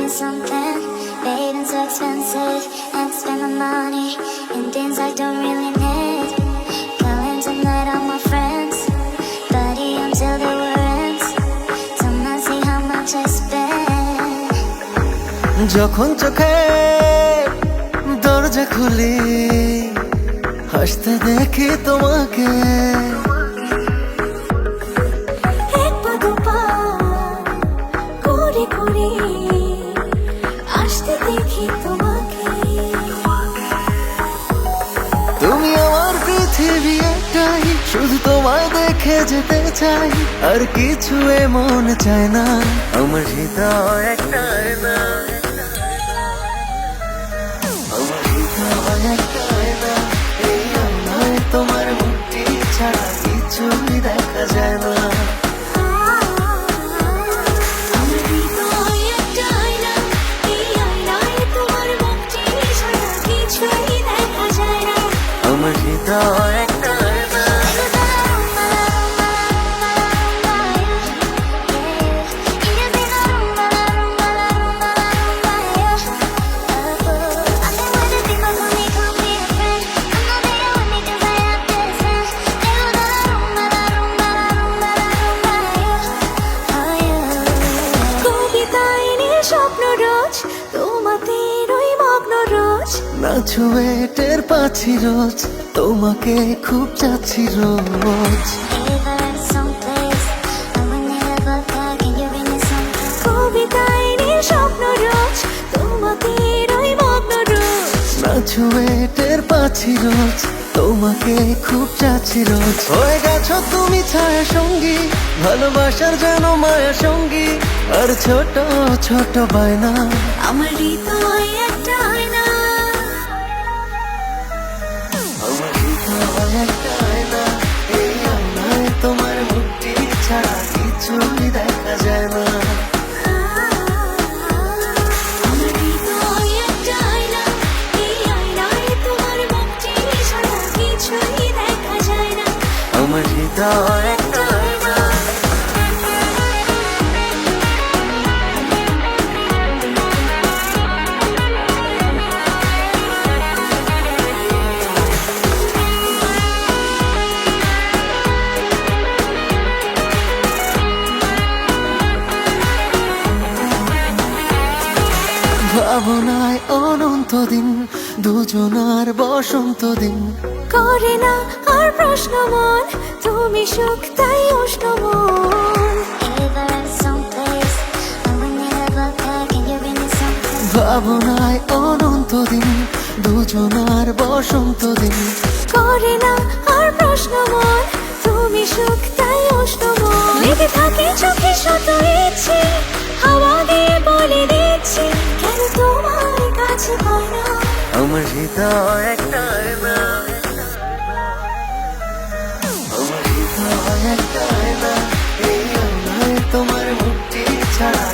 me something. Bathing so expensive, and spend my money in things I don't really need. Calling tonight all my friends, party until the war ends. Someone see how much I spend. যখন চোখে দরজা খুলি, হাসতে দেখি তোমাকে। এক পা দু পা করে করে আসতে দেখি তোমাকে। তুমি আমার পৃথিবী একটাই, শুধু তোমায় দেখে যেতে চাই, আর কিছু এমন চায় না। আমার হৃদয় একটাই না, আমার হৃদয় একটাই না। এই আয়নায় তোমার মুখটি ছাড়া কিছুই দেখা যায় না। আমার হৃদয় একটাই না, এই আয়নায় তোমার মুখটি ছাড়া কিছুই দেখা যায় না। আমার হৃদয় একটাই না। স্বপ্ন রোজ তোমাদের ওই মগ্ন রোজ, না ছুঁয়ে টের পাচ্ছি রোজ, তোমাকে খুব চাচ্ছি রোজ। কবিতায় নিয়ে স্বপ্ন রোজ তোমাদের ওই মগ্ন রোজ, না ছুঁয়ে টের পাচ্ছি রোজ, তোমাকে খুব চাচ্ছি রোজ। হয়ে গেছো তুমি ছায়া সঙ্গী, ভালোবাসার যেন মায়া সঙ্গী, আর ছোট ছোট বায়না। আমার হৃদয় একটাই না, আমার হৃদয় একটাই না। এই আয়নায় তোমার মুখটি ছাড়া কিছুই দেখা যায় না। আমার হৃদয় একটাই না, এই আয়নায় তোমার মুখটি ছাড়া কিছুই দেখা যায় না। আমার হৃদয় একটাই না। ভাবনায় অনন্ত দিন, দুজনার বসন্ত দিন। করে না আর প্রশ্ন মন, তুমি সুখ তাই উষ্ণ মন। ভাবনায় অনন্ত দিন, দুজনার বসন্ত দিন। করে না আর প্রশ্ন মন, তুমি সুখ তাই উষ্ণ মন। লেগে থাকে চোখে শত ইচ্ছে, হাওয়া দিয়ে বলে দিচ্ছি কেন তোমার কাছে পাই না। আমার হৃদয় একটাই না, আমার হৃদয় একটাই না। এই আয়নায় তোমার মুখটি ছাড়া